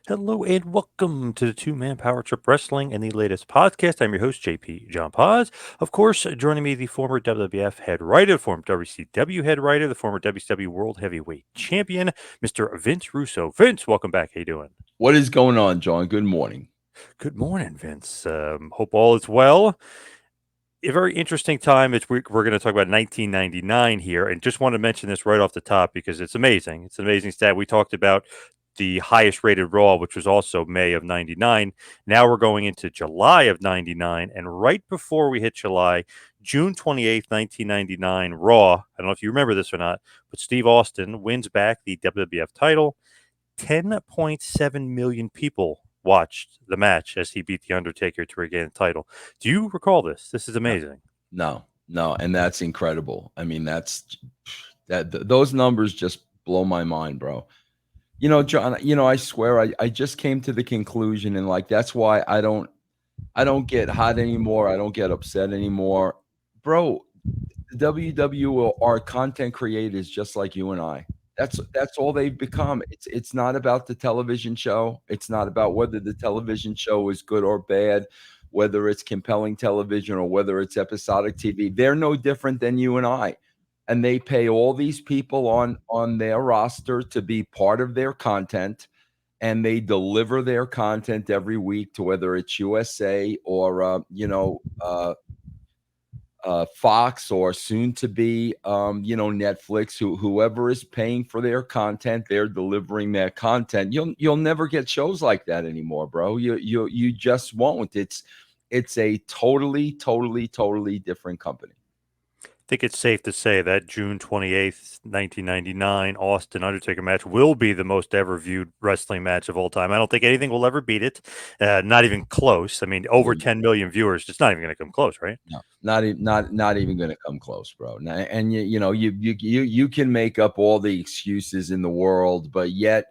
Hello and welcome to the Two Man Power Trip Wrestling and the latest podcast. I'm your host, JP John Paz. Of course, joining me, the former WWF head writer, the former WCW head writer, the former WCW World Heavyweight Champion, Mr. Vince Russo. Vince, welcome back. How you doing? What is going on, John? Good morning. Good morning, Vince. Hope all is well. A very interesting time. We're going to talk about 1999 here, and just want to mention this right off the top because it's amazing. It's an amazing stat. We talked about the highest rated Raw, which was also May of 99. Now we're going into July of 99, and right before we hit July, June 28th, 1999, Raw. I don't know if you remember this or not, but Steve Austin wins back the WWF title. 10.7 million people watched the match as he beat The Undertaker to regain the title. Do you recall this? This is No, amazing. no, and that's incredible. I mean, those numbers just blow my mind, bro. John, I swear I just came to the conclusion, and like that's why I don't get hot anymore. I don't get upset anymore. Bro, the WW are content creators just like you and I. That's all they've become. It's not about the television show. It's not about whether the television show is good or bad, whether it's compelling television or whether it's episodic TV. They're no different than you and I. And they pay all these people on their roster to be part of their content, and they deliver their content every week to whether it's USA or Fox or soon to be, Netflix. Whoever is paying for their content, they're delivering their content. You'll never get shows like that anymore, bro. You just won't. It's a totally different company. I think it's safe to say that June 28th, 1999 Austin Undertaker match will be the most ever viewed wrestling match of all time. I don't think anything will ever beat it. Not even close. I mean, over 10 million viewers. It's not even going to come close, right? No, not even going to come close, bro. And you can make up all the excuses in the world, but yet,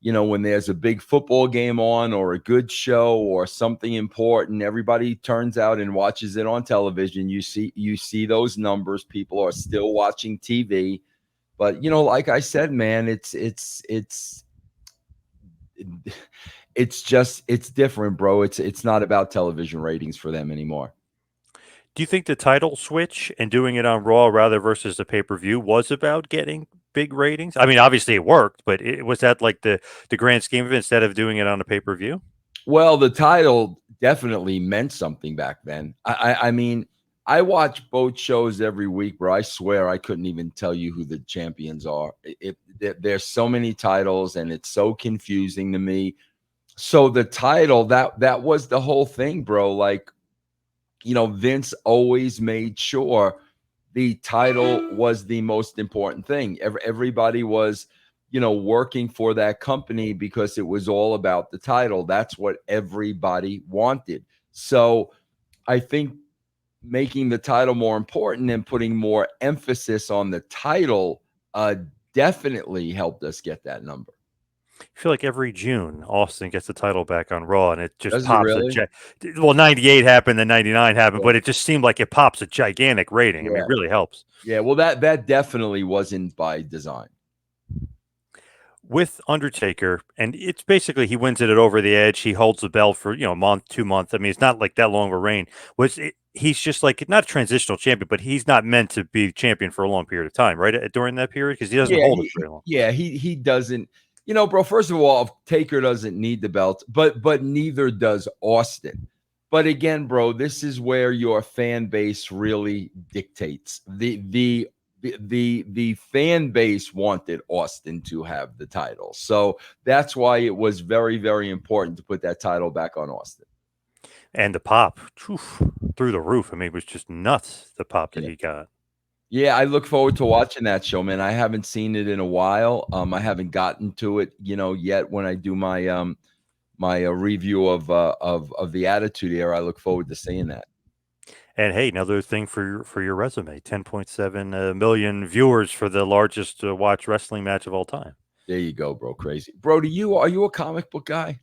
when there's a big football game on or a good show or something important, everybody turns out and watches it on television. You see those numbers. People are still watching TV, but like I said, man, it's different, bro. It's not about television ratings for them anymore. Do you think the title switch and doing it on Raw rather versus the pay per view was about getting big ratings? I mean, obviously it worked, but was that like the grand scheme of it instead of doing it on a pay per view? Well, the title definitely meant something back then. I mean, I watch both shows every week, bro. I swear I couldn't even tell you who the champions are. There's so many titles, and it's so confusing to me. So the title, that was the whole thing, bro. Like, Vince always made sure the title was the most important thing. Everybody was, working for that company because it was all about the title. That's what everybody wanted. So I think making the title more important and putting more emphasis on the title definitely helped us get that number. I feel like every June Austin gets the title back on Raw, and it just Does it pops a really? well. 98 happened, then 99 happened, Yeah. but it just seemed like it pops a gigantic rating. I mean, Yeah. it really helps. Yeah. Well, that definitely wasn't by design. With Undertaker, and it's basically he wins it at Over the Edge. He holds the belt for a month, 2 months. I mean, it's not like that long of a reign. He's just like not a transitional champion, but he's not meant to be champion for a long period of time, right? During that period, because he doesn't Yeah, hold it very long. he doesn't. Bro. First of all, Taker doesn't need the belt, but neither does Austin. But again, bro, this is where your fan base really dictates. The fan base wanted Austin to have the title, so that's why it was very important to put that title back on Austin. And the pop, through the roof. I mean, it was just nuts. The pop that Yeah. he got. Yeah, I look forward to watching that show, man. I haven't seen it in a while. I haven't gotten to it, yet. When I do my review of the Attitude Era, I look forward to seeing that. And hey, another thing for your resume: 10.7 million viewers for the largest watch wrestling match of all time. There you go, bro. Crazy, bro. Are you a comic book guy,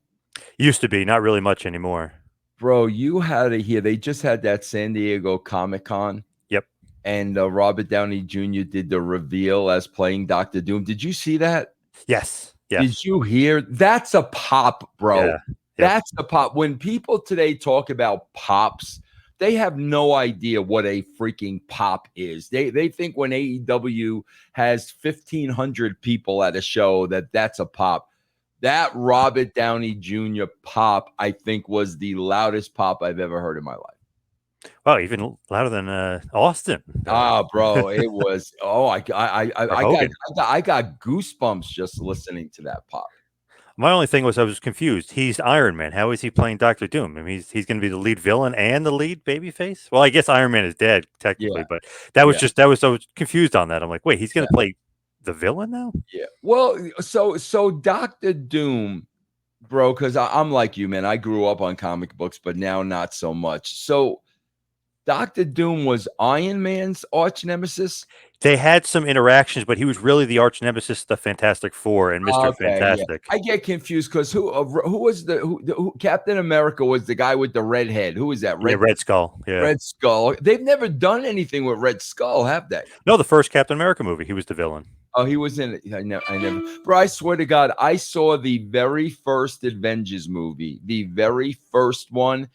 Used to be, not really much anymore. bro? You had to hear they just had that San Diego Comic Con, Yep. and Robert Downey Jr. did the reveal as playing Doctor Doom. Did you see that? Yes. Yeah. Did you hear? That's a pop, bro. Yeah. Yep. That's a pop. When people today talk about pops, they have no idea what a freaking pop is. They think when AEW has 1,500 people at a show that's a pop. That Robert Downey Jr. pop, I think, was the loudest pop I've ever heard in my life. Wow, even louder than Austin. Bro, it was. Oh, I Hogan. got goosebumps just listening to that pop. My only thing was I was confused. He's Iron Man. How is he playing Doctor Doom? I mean, he's going to be the lead villain and the lead babyface. Well, I guess Iron Man is dead technically, Yeah. but that was just I was confused on that. I'm like, wait, he's going to play the villain now? Yeah. Well, so Doctor Doom, bro, because I'm like you, man. I grew up on comic books, but now not so much. So Doctor Doom was Iron Man's arch nemesis. They had some interactions, but he was really the arch nemesis of the Fantastic Four and Mr. Fantastic. I get confused because who was who Captain America was the guy with the red head. Who was that? Red Skull. Yeah. Red Skull. They've never done anything with Red Skull, have they? No, the first Captain America movie, he was the villain. Oh, he was in it. I never. Bro, I swear to God, I saw the very first Avengers movie, the very first one,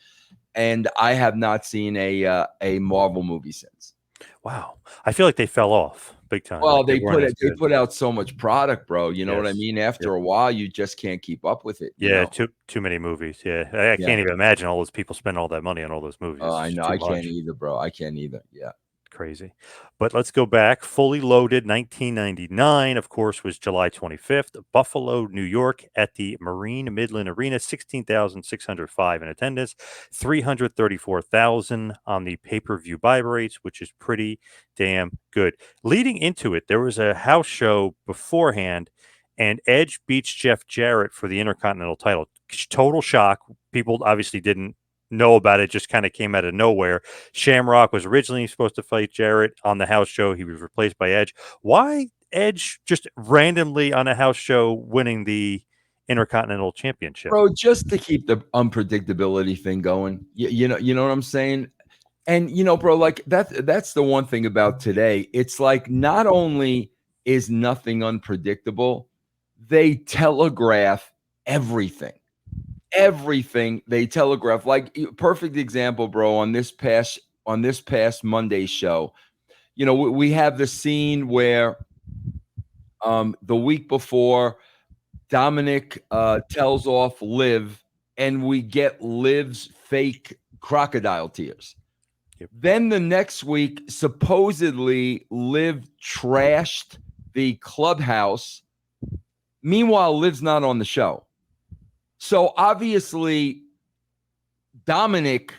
and I have not seen a Marvel movie since. Wow, I feel like they fell off big time. Well, like they put out so much product, bro. You know what I mean? After a while, you just can't keep up with it. Yeah, too many movies. Yeah, I can't even imagine all those people spending all that money on all those movies. Oh, I know. I can't either, bro. I can't either. Yeah. Crazy. But let's go back. Fully Loaded 1999, of course, was July 25th, Buffalo, New York, at the Marine Midland Arena. 16,605 in attendance, 334,000 on the pay-per-view buy rates, which is pretty damn good. Leading into it, there was a house show beforehand, and Edge beats Jeff Jarrett for the Intercontinental title. Total shock. People obviously didn't know about it, just kind of came out of nowhere. Shamrock was originally supposed to fight Jarrett on the house show. He was replaced by Edge. Why Edge just randomly on a house show winning the Intercontinental Championship? Bro, just to keep the unpredictability thing going. You know what I'm saying? And bro, like that's the one thing about today. It's like not only is nothing unpredictable, they telegraph everything. Everything they telegraph. Like perfect example, bro, on this past Monday show. We have the scene where the week before Dominic tells off Liv, and we get Liv's fake crocodile tears. Yep. Then the next week, supposedly Liv trashed the clubhouse. Meanwhile, Liv's not on the show. So obviously, Dominic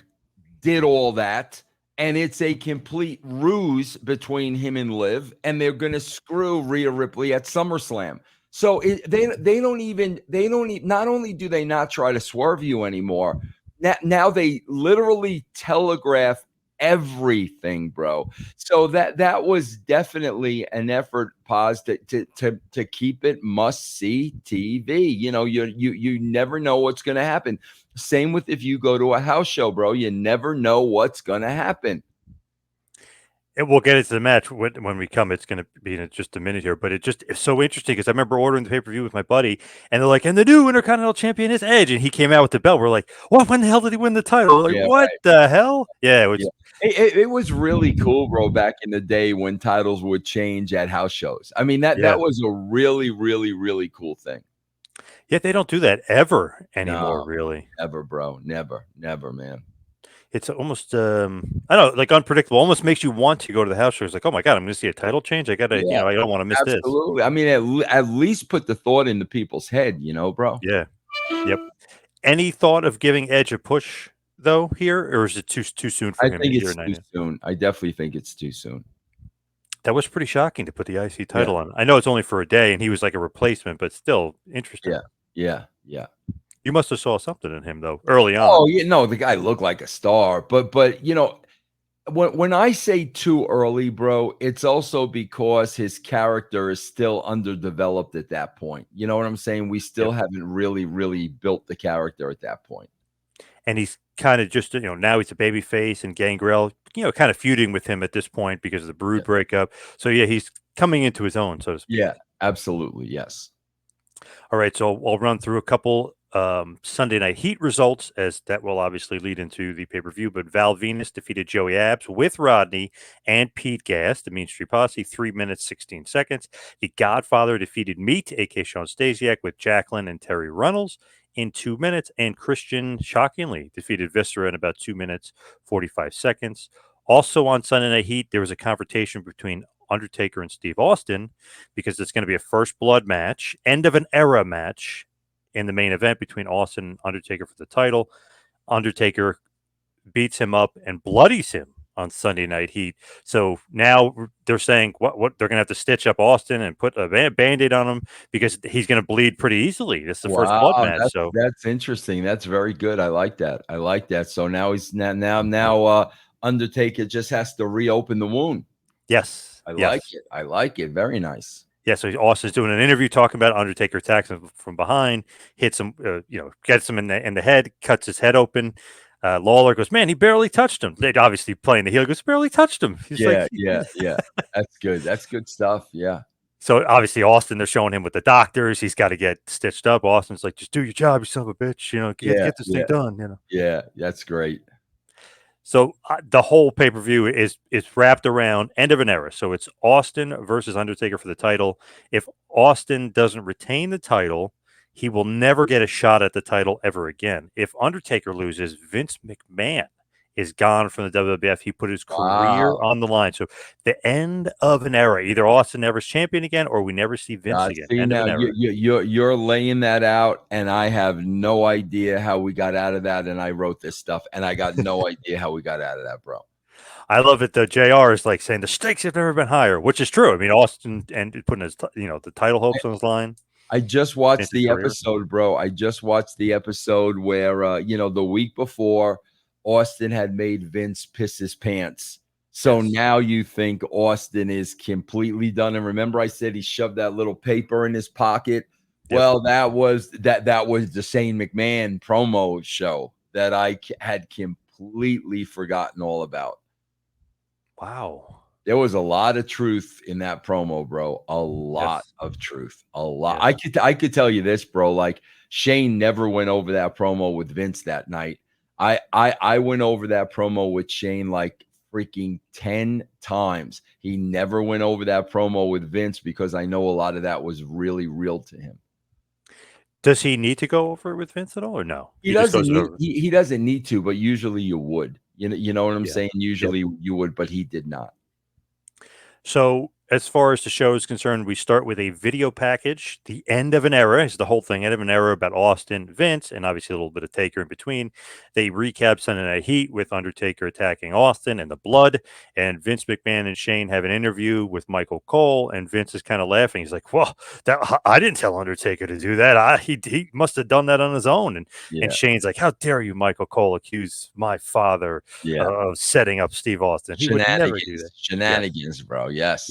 did all that, and it's a complete ruse between him and Liv, and they're going to screw Rhea Ripley at SummerSlam. So not only do they not try to swerve you anymore, now they literally telegraph everything, bro. So that was definitely an effort, Paz, to keep it must-see TV. You never know what's going to happen. Same with if you go to a house show, bro. You never know what's going to happen. And we'll get into the match when we come. It's going to be in just a minute here, but it's so interesting because I remember ordering the pay-per-view with my buddy, and they're like, and the new Intercontinental Champion is Edge, and he came out with the belt. We're like, what? When the hell did he win the title? We're like, what the hell? Yeah, it was. It was really cool, bro, back in the day when titles would change at house shows. I mean, that was a really, really, really cool thing. Yet they don't do that ever anymore, really. Never, bro. Never, man. It's almost, I don't know, like unpredictable. Almost makes you want to go to the house show. It's like, oh my God, I'm going to see a title change. I got to, I don't want to miss this. Absolutely. I mean, at least put the thought into people's head, bro. Yeah. Yep. Any thought of giving Edge a push though here, or is it too soon for him? I think it's too soon. I definitely think it's too soon. That was pretty shocking to put the IC title on. I know it's only for a day, and he was like a replacement, but still interesting. Yeah. You must have saw something in him though early on. Oh, the guy looked like a star, but when I say too early, bro, it's also because his character is still underdeveloped at that point. You know what I'm saying? We still haven't really, really built the character at that point. And he's kind of just, now he's a baby face, and Gangrel, kind of feuding with him at this point because of the Brood breakup. So, he's coming into his own, so to speak. Yeah, absolutely. Yes. All right, so I'll run through a couple Sunday Night Heat results, as that will obviously lead into the pay per view. But Val Venus defeated Joey Abs with Rodney and Pete Gas, the Mean Street Posse, 3 minutes 16 seconds. The Godfather defeated Meat, aka Sean Stasiak, with Jacqueline and Terry Runnels in 2 minutes, and Christian shockingly defeated Viscera in about 2 minutes 45 seconds. Also on Sunday Night Heat, there was a confrontation between Undertaker and Steve Austin, because it's going to be a first blood match, end of an era match in the main event between Austin and Undertaker for the title. Undertaker beats him up and bloodies him on Sunday Night Heat. So now they're saying what they're going to have to stitch up Austin and put a band-aid on him because he's going to bleed pretty easily. This is the first blood Wow, match. So that's interesting. That's very good. I like that. I like that. So now he's Undertaker just has to reopen the wound. yes, I like yes. it. I like it. Very nice. Yeah, so Austin's doing an interview talking about Undertaker attacks him from behind, hits him, gets him in the head, cuts his head open. Lawler goes, man, he barely touched him. They obviously playing the heel. Goes, barely touched him. He's Yeah, like, yeah. That's good. That's good stuff. Yeah. so obviously Austin, they're showing him with the doctors. He's got to get stitched up. Austin's like, just do your job, you son of a bitch. Get this thing done. Yeah, that's great. So the whole pay per view is wrapped around end of an era. So it's Austin versus Undertaker for the title. If Austin doesn't retain the title, he will never get a shot at the title ever again. If Undertaker loses, Vince McMahon is gone from the WWF. He put his career Wow. on the line. So the end of an era. Either Austin never is champion again, or we never see Vince again. See, End of now an era. you're laying that out, and I have no idea how we got out of that. And I wrote this stuff, and I got no idea how we got out of that, bro. I love it. The JR is like saying the stakes have never been higher, which is true. I mean, Austin and putting his, the title hopes on his line. I just watched Vince's the career. episode, bro. I just watched the episode where the week before Austin had made Vince piss his pants. So Yes. now you think Austin is completely done. And remember, I said he shoved that little paper in his pocket. Yep. Well, that was the Shane McMahon promo show that I had completely forgotten all about. Wow. There was a lot of truth in that promo, bro. A lot of truth. A lot. Yes. I could tell you this, bro. Like Shane never went over that promo with Vince that night. I went over that promo with Shane like freaking 10 times. He never went over that promo with Vince because I know a lot of that was really real to him. Does he need to go over it with Vince at all, or no? He just doesn't goes need over. he doesn't need to, but usually you would. You know what I'm Yeah. saying? Usually you would, but he did not. So, as far as the show is concerned, we start with a video package. The end of an era is the whole thing. End of an era about Austin, Vince, and obviously a little bit of Taker in between. They recap Sunday Night Heat with Undertaker attacking Austin and the blood. And Vince McMahon and Shane have an interview with Michael Cole, and Vince is kind of laughing. He's like, "Well, I didn't tell Undertaker to do that. He must have done that on his own." And Shane's like, "How dare you, Michael Cole, accuse my father of setting up Steve Austin? He would never do that." Shenanigans, bro. Yes.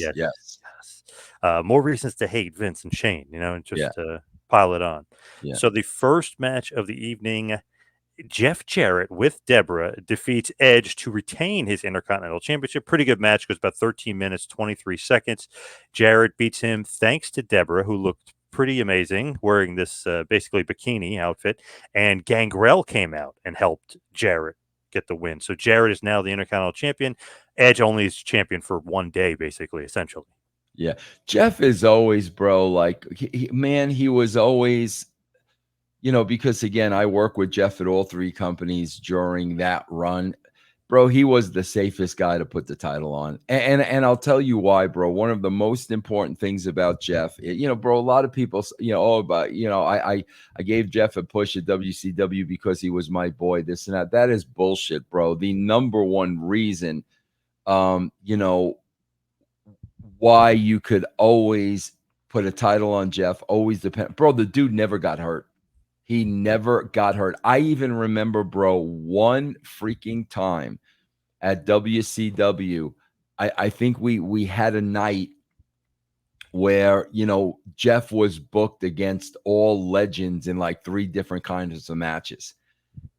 More reasons to hate Vince and Shane, and just pile it on. Yeah. So the first match of the evening, Jeff Jarrett with Deborah defeats Edge to retain his Intercontinental Championship. Pretty good match. Goes about 13 minutes, 23 seconds. Jarrett beats him thanks to Deborah, who looked pretty amazing wearing this basically bikini outfit. And Gangrel came out and helped Jarrett get the win. So Jarrett is now the Intercontinental Champion. Edge only is champion for one day, basically, essentially. Yeah. Jeff is always, bro, like, he was always, because again, I work with Jeff at all three companies during that run. Bro, he was the safest guy to put the title on. And I'll tell you why, bro. One of the most important things about Jeff, bro, a lot of people, I gave Jeff a push at WCW because he was my boy, this and that. That is bullshit, bro. The number one reason, why you could always put a title on Jeff, always depend. Bro, the dude never got hurt. He never got hurt. I even remember, bro, one freaking time at WCW, I think we had a night where, Jeff was booked against all legends in like 3 different kinds of matches.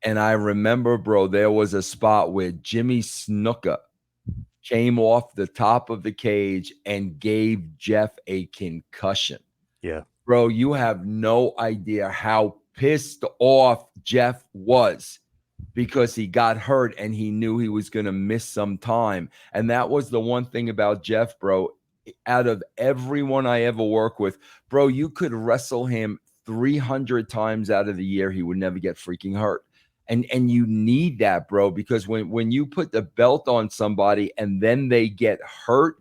And I remember, bro, there was a spot where Jimmy Snuka came off the top of the cage and gave Jeff a concussion. Yeah. Bro, you have no idea how pissed off Jeff was because he got hurt and he knew he was going to miss some time. And that was the one thing about Jeff, bro. Out of everyone I ever work with, bro, you could wrestle him 300 times out of the year. He would never get freaking hurt. And you need that, bro, because when you put the belt on somebody and then they get hurt,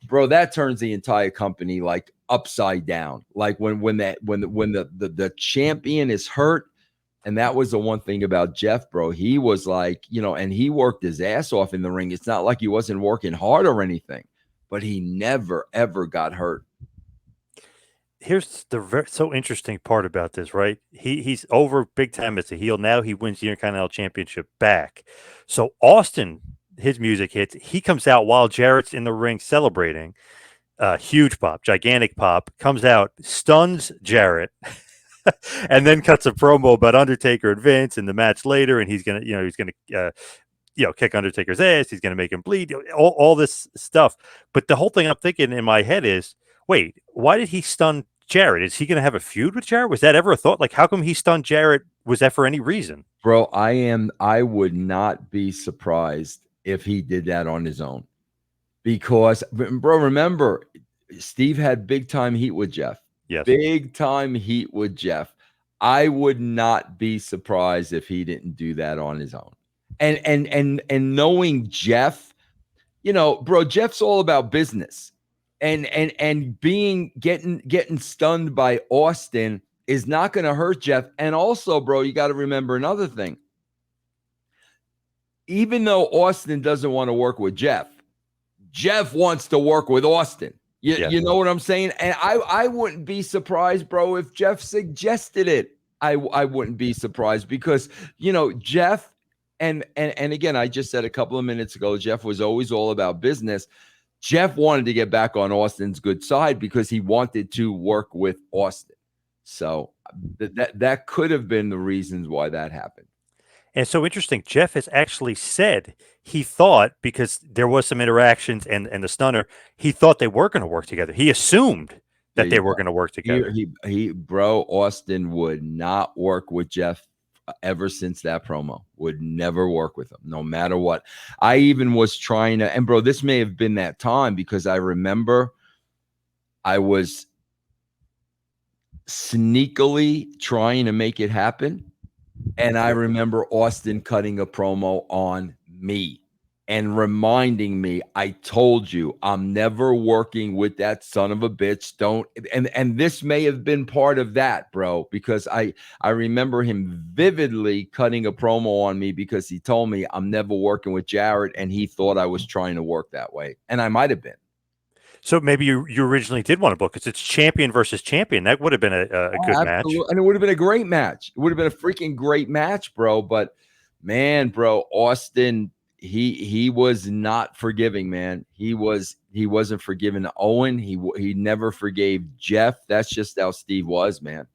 bro, that turns the entire company like upside down. Like when the champion is hurt, and that was the one thing about Jeff, bro. He was like, and he worked his ass off in the ring. It's not like he wasn't working hard or anything, but he never ever got hurt. Here's the so interesting part about this, right? He's over big time as a heel. Now he wins the Intercontinental Championship back. So Austin, his music hits. He comes out while Jarrett's in the ring celebrating. Huge pop, gigantic pop, comes out, stuns Jarrett, and then cuts a promo about Undertaker and Vince in the match later, and he's gonna kick Undertaker's ass. He's gonna make him bleed. All this stuff. But the whole thing I'm thinking in my head is, wait, why did he stun Jarrett? Is he going to have a feud with Jarrett? Was that ever a thought? Like, how come he stunned Jarrett? Was that for any reason? Bro, I would not be surprised if he did that on his own. Because, bro, remember, Steve had big time heat with Jeff. Yes. Big time heat with Jeff. I would not be surprised if he didn't do that on his own. And knowing Jeff, bro, Jeff's all about business. And getting stunned by Austin is not going to hurt Jeff. And also, bro, you got to remember another thing. Even though Austin doesn't want to work with Jeff wants to work with Austin. You know what I'm saying? And I wouldn't be surprised, bro, if Jeff suggested it. I wouldn't be surprised because, Jeff, and again, I just said a couple of minutes ago, Jeff was always all about business. Jeff wanted to get back on Austin's good side because he wanted to work with Austin. So that could have been the reasons why that happened. And so interesting, Jeff has actually said he thought, because there was some interactions and the stunner, he thought they were going to work together. He assumed that they were going to work together. Bro, Austin would not work with Jeff ever since that promo. Would never work with him, no matter what. I even was trying to, and bro, this may have been that time because I remember I was sneakily trying to make it happen. And I remember Austin cutting a promo on me and reminding me, I told you, I'm never working with that son of a bitch. Don't. And this may have been part of that, bro, because I remember him vividly cutting a promo on me because he told me I'm never working with Jarrett. And he thought I was trying to work that way. And I might have been. So maybe you originally did want to book because it's champion versus champion. That would have been a good match. And it would have been a great match. It would have been a freaking great match, bro. But man, bro, Austin, he was not forgiving, man. He wasn't forgiving Owen. He never forgave Jeff. That's just how Steve was, man.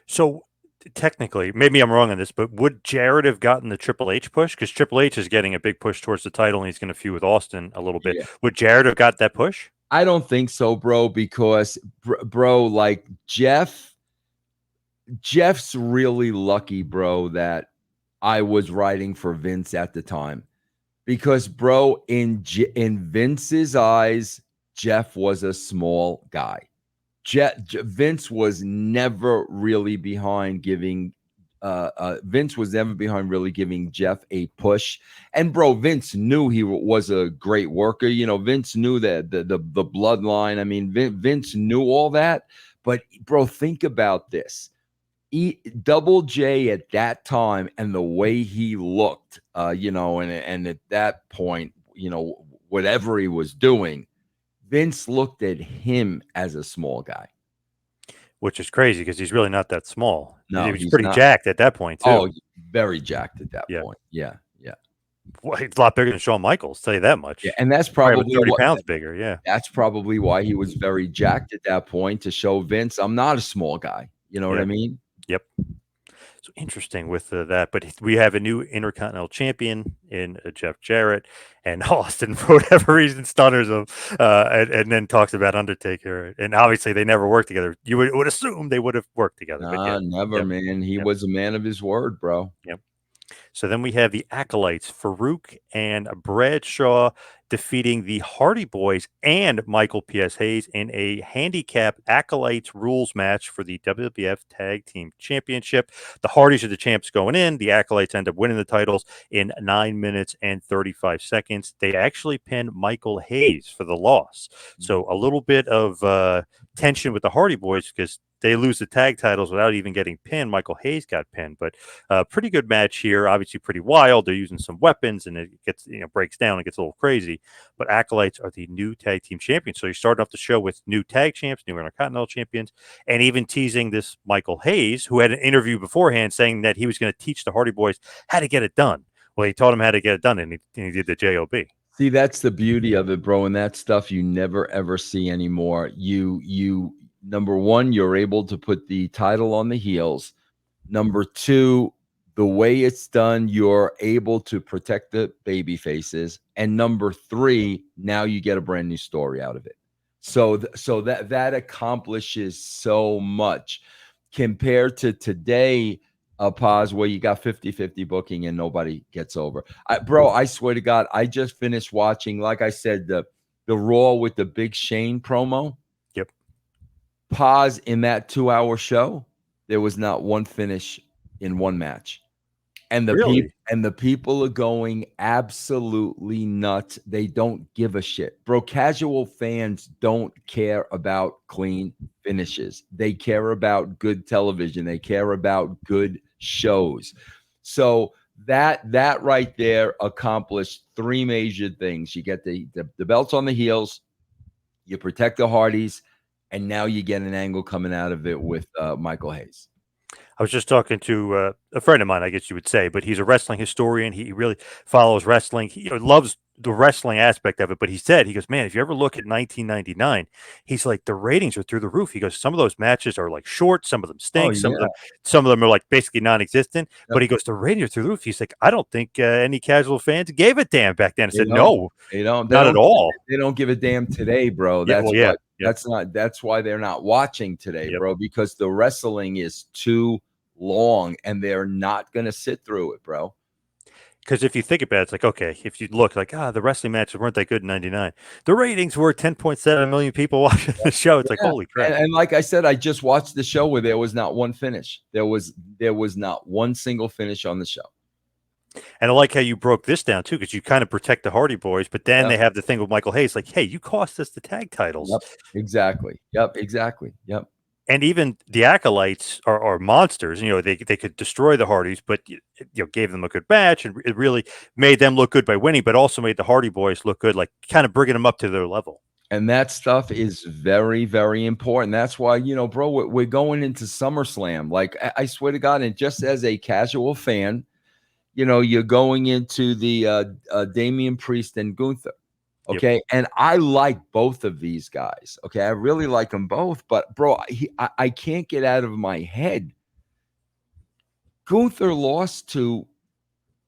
So technically, maybe I'm wrong on this, but would Jarrett have gotten the Triple H push? Because Triple H is getting a big push towards the title and he's going to feud with Austin a little bit. Yeah. Would Jarrett have got that push? I don't think so, bro, because, bro, like Jeff's really lucky, bro, that I was writing for Vince at the time. Because, bro, in Vince's eyes, Jeff was a small guy. Vince was never really behind giving Jeff a push. And bro, Vince knew he was a great worker. Vince knew that the bloodline. I mean, Vince knew all that. But bro, think about this. Double J at that time and the way he looked, and at that point, whatever he was doing, Vince looked at him as a small guy. Which is crazy because he's really not that small. No, he was pretty jacked at that point, too. Oh, very jacked at that point. Yeah. Well, he's a lot bigger than Shawn Michaels, tell you that much. Yeah, and that's probably 30 pounds bigger, yeah. That's probably why he was very jacked at that point, to show Vince, I'm not a small guy. You know what I mean? Yep. So interesting with that, but we have a new Intercontinental champion in Jeff Jarrett, and Austin, for whatever reason, stunners him, and then talks about Undertaker. And obviously, they never worked together. You would assume they would have worked together, but yeah, Nah, never, yep, man. He yep, was a man of his word, bro. yep. So then we have the Acolytes, Farouk and Bradshaw defeating the Hardy Boys and Michael P.S. Hayes in a handicap Acolytes rules match for the WWF Tag Team Championship. The Hardys are the champs going in. The Acolytes end up winning the titles in 9 minutes and 35 seconds. They actually pinned Michael Hayes for the loss. So a little bit of tension with the Hardy Boys because they lose the tag titles without even getting pinned. Michael Hayes got pinned, but pretty good match here. Obviously, pretty wild. They're using some weapons, and it gets breaks down and gets a little crazy. But Acolytes are the new tag team champions, so you're starting off the show with new tag champs, new Intercontinental champions, and even teasing this Michael Hayes, who had an interview beforehand saying that he was going to teach the Hardy Boys how to get it done. Well, he taught them how to get it done, and he did the job. See, that's the beauty of it, bro. And that stuff you never ever see anymore. You number one, you're able to put the title on the heels. Number two, the way it's done, you're able to protect the baby faces. And number three, now you get a brand new story out of it. So that accomplishes so much compared to today, a pause where you got 50-50 booking and nobody gets over. Bro, I swear to God, I just finished watching, like I said, the Raw with the Big Shane promo. Yep. Pause in that 2-hour show. There was not one finish in one match. And the people are going absolutely nuts. They don't give a shit. Bro, casual fans don't care about clean finishes. They care about good television. They care about good shows. So that right there accomplished three major things. You get the belts on the heels, you protect the Hardys, and now you get an angle coming out of it with Michael Hayes. I was just talking to a friend of mine, I guess you would say, but he's a wrestling historian. He really follows wrestling. He loves the wrestling aspect of it. But he said, he goes, man, if you ever look at 1999, he's like, the ratings are through the roof. He goes, some of those matches are like short, some of them stink, some of them are like basically non-existent. Yep. But he goes, the ratings are through the roof. He's like, I don't think any casual fans gave a damn back then. I said, no, they don't, not at all. They don't give a damn today, bro. That's that's why they're not watching today, bro, because the wrestling is too long and they're not going to sit through it, bro. Because if you think about it, it's like, okay, if you look like, the wrestling matches weren't that good in 99. The ratings were 10.7 million people watching the show. It's like, holy crap. And like I said, I just watched the show where there was not one finish. There was not one single finish on the show. And I like how you broke this down, too, because you kind of protect the Hardy Boys, but then they have the thing with Michael Hayes, like, hey, you cost us the tag titles. Yep, exactly. Yep. And even the Acolytes are monsters. They could destroy the Hardys, but gave them a good match, and it really made them look good by winning, but also made the Hardy Boys look good, like kind of bringing them up to their level. And that stuff is very, very important. That's why, bro, we're going into SummerSlam. Like, I swear to God, and just as a casual fan, you're going into the Damian Priest and Gunther. Okay. Yep. And I like both of these guys. Okay. I really like them both. But, bro, I can't get out of my head. Gunther lost to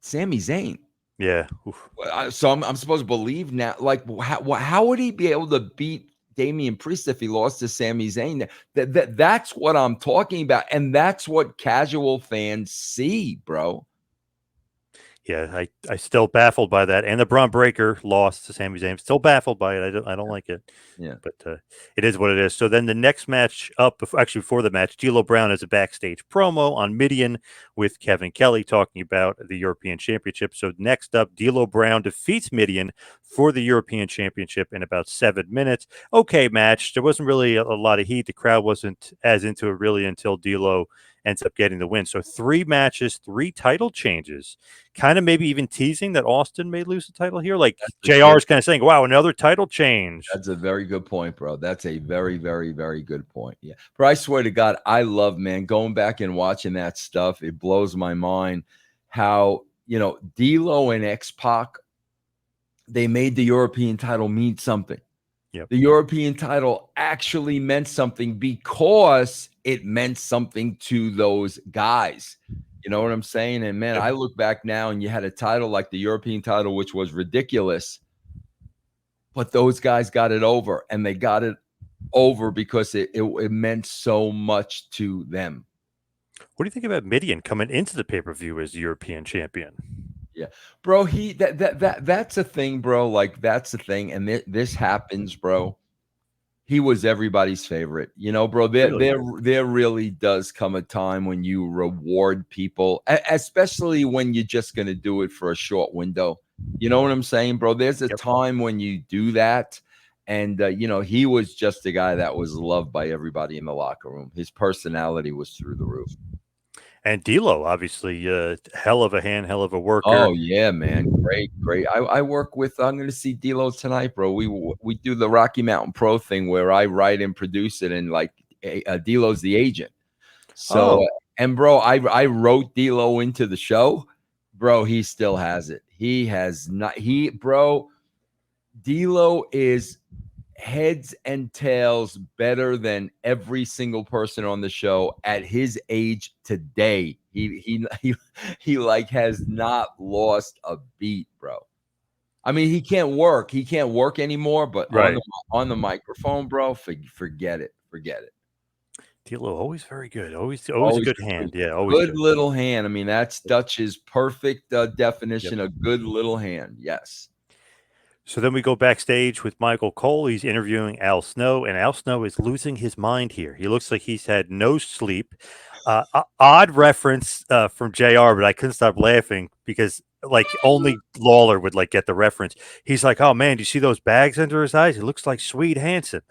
Sami Zayn. Yeah. Oof. So I'm supposed to believe now. Like, how would he be able to beat Damian Priest if he lost to Sami Zayn? That's what I'm talking about. And that's what casual fans see, bro. Yeah, I still baffled by that, and the Braun Breaker lost to Sami Zayn. Still baffled by it. I don't like it. Yeah, but it is what it is. So then the next match up, before the match, D'Lo Brown has a backstage promo on Midian with Kevin Kelly talking about the European Championship. So next up, D'Lo Brown defeats Midian for the European Championship in about 7 minutes. Okay, match. There wasn't really a lot of heat. The crowd wasn't as into it really until D'Lo ends up getting the win. So 3 matches, 3 title changes, kind of maybe even teasing that Austin may lose the title here. Like JR is kind of saying, wow, another title change. That's a very good point, bro. That's a very, very, very good point. Yeah. But I swear to God, I love, man, going back and watching that stuff. It blows my mind how, D'Lo and X-Pac, they made the European title mean something. Yep. The European title actually meant something because it meant something to those guys. You know what I'm saying? And man, I look back now and you had a title like the European title, which was ridiculous, but those guys got it over, and they got it over because it meant so much to them. What do you think about Midian coming into the pay-per-view as European champion? Yeah, bro, that's a thing, bro. Like, that's the thing. And this happens, bro. He was everybody's favorite, you know, bro. There really does come a time when you reward people, especially when you're just going to do it for a short window. You know what I'm saying, bro? There's a time when you do that. And, you know, he was just a guy that was loved by everybody in the locker room. His personality was through the roof. And D'Lo, obviously, hell of a hand, hell of a worker. Oh yeah, man, great. I work with. I'm going to see D'Lo tonight, bro. We do the Rocky Mountain Pro thing where I write and produce it, and like D'Lo's the agent. So and bro, I wrote D'Lo into the show, bro. He still has it. He has not. Bro, D'Lo is heads and tails better than every single person on the show at his age today. He like has not lost a beat, bro. I mean, he can't work anymore, but on the microphone, bro, forget it. D'Lo, always very good. Always a good hand. Yeah, always good little hand. I mean, that's Dutch's perfect definition of good little hand. Yes. So then we go backstage with Michael Cole. He's interviewing Al Snow, and Al Snow is losing his mind here. He looks like he's had no sleep. Odd reference from JR, but I couldn't stop laughing because like only Lawler would like get the reference. He's like, "Oh man, do you see those bags under his eyes? It looks like Swede Hansen."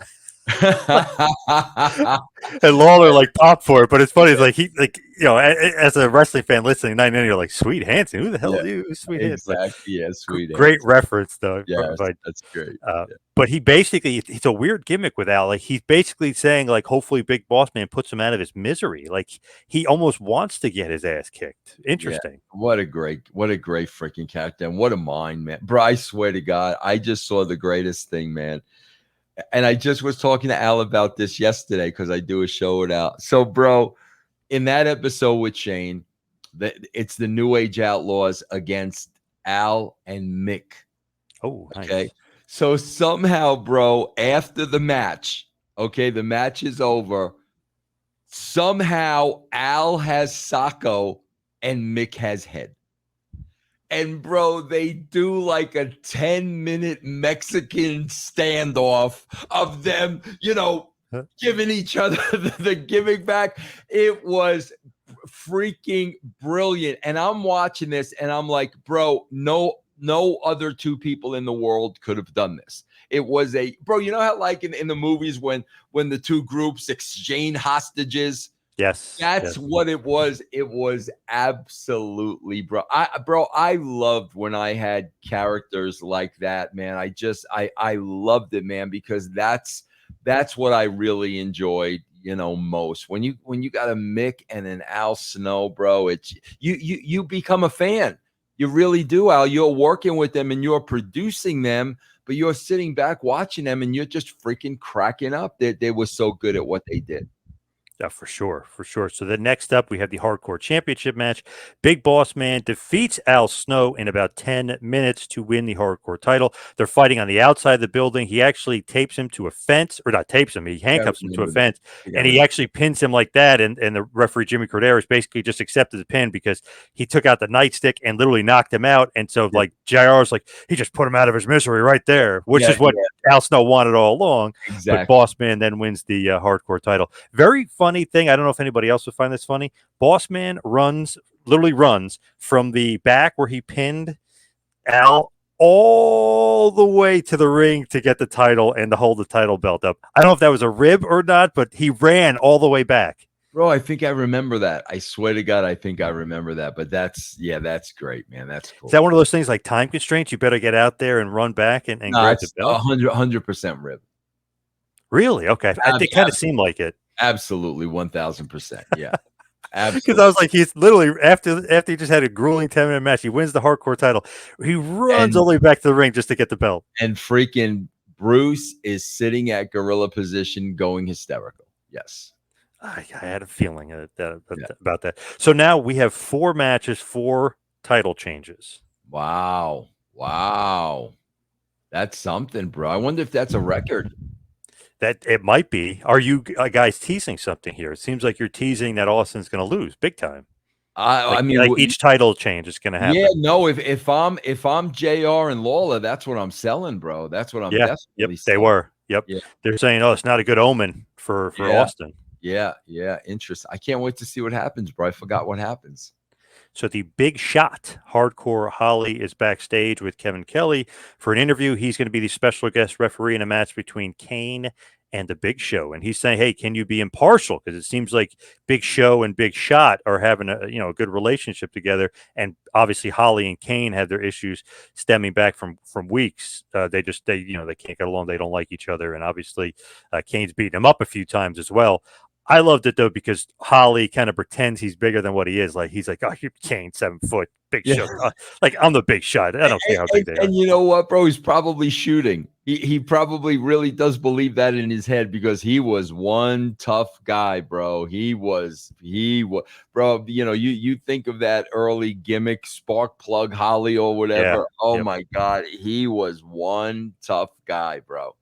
And Lawler like popped for it, but it's funny. It's like he like as a wrestling fan listening, you're like Swede Hansen. Who the hell are you? Swede Hansen. Exactly. Yeah, Swede. Great reference though. Yeah, that's great. But he basically, it's a weird gimmick with Al. Like he's basically saying like, hopefully Big Boss Man puts him out of his misery. Like he almost wants to get his ass kicked. Interesting. Yeah. What a great freaking character, and what a mind, man. Bro, I swear to God, I just saw the greatest thing, man. And I just was talking to Al about this yesterday because I do a show with Al. So, bro, in that episode with Shane, it's the New Age Outlaws against Al and Mick. Oh, nice. Okay. So somehow, bro, after the match, the match is over. Somehow Al has Sacco and Mick has Head. And bro, they do like a 10-minute Mexican standoff of them, giving each other the gimmick back. It was freaking brilliant. And I'm watching this and I'm like, bro, no other two people in the world could have done this. It was bro, you know how like in the movies when the two groups exchange hostages? Yes. That's what it was. It was absolutely, bro. I loved when I had characters like that, man. I loved it, man, because that's what I really enjoyed, most. When you got a Mick and an Al Snow, bro, it's you become a fan. You really do, Al. You're working with them and you're producing them, but you're sitting back watching them and you're just freaking cracking up. They were so good at what they did. Yeah, for sure. So then next up, we have the Hardcore Championship match. Big Boss Man defeats Al Snow in about 10 minutes to win the Hardcore title. They're fighting on the outside of the building. He actually tapes him to a fence, or not tapes him, he handcuffs him to a fence, and he actually pins him like that. And the referee, Jimmy Corderas, basically just accepted the pin because he took out the nightstick and literally knocked him out. And so, like, JR's like, he just put him out of his misery right there, which is what Al Snow wanted all along. Exactly. But Boss Man then wins the Hardcore title. Very funny thing. I don't know if anybody else would find this funny. Boss Man literally runs from the back where he pinned Al all the way to the ring to get the title and to hold the title belt up. I don't know if that was a rib or not, but he ran all the way back. Bro, I think I remember that. I swear to God, I think I remember that. But that's great, man. That's cool. Is that one of those things like time constraints? You better get out there and run back and grab the belt? 100% rib. Really? Okay. It kind of seemed like it. Absolutely, 1000%. Yeah, absolutely. Because I was like, he's literally after he just had a grueling 10-minute match, he wins the Hardcore title. He runs all the way back to the ring just to get the belt. And freaking Bruce is sitting at gorilla position, going hysterical. Yes. I had a feeling Yeah. about that. So now we have 4 matches, 4 title changes. Wow. Wow. That's something, bro. I wonder if that's a record. That it might be. Are you guys teasing something here? It seems like you're teasing that Austin's going to lose big time. I mean, Like each title change is going to yeah, happen. no, if I'm JR and Lawler, that's what I'm selling, bro. That's what I'm Yeah. Yep. definitely They selling. were. Yep. Yeah. They're saying, oh, it's not a good omen for Yeah. Austin. Yeah. Yeah. Interesting. I can't wait to see what happens, bro. I forgot what happens. So the Big Shot, Hardcore Holly, is backstage with Kevin Kelly for an interview. He's going to be the special guest referee in a match between Kane and the Big Show, and he's saying, "Hey, can you be impartial? Because it seems like Big Show and Big Shot are having a good relationship together, and obviously Holly and Kane had their issues stemming back from weeks. They can't get along. They don't like each other, and obviously Kane's beaten him up a few times as well." I loved it though because Holly kind of pretends he's bigger than what he is. Like he's like, "Oh, you're Kane, 7 foot, Big Yeah. Show. Like I'm the Big Shot. I don't care how big they are." And you know what, bro? He's probably shooting. He probably really does believe that in his head because he was one tough guy, bro. He was, bro. You know, you think of that early gimmick, spark plug Holly or whatever. Yeah. Oh Yep. my God, he was one tough guy, bro.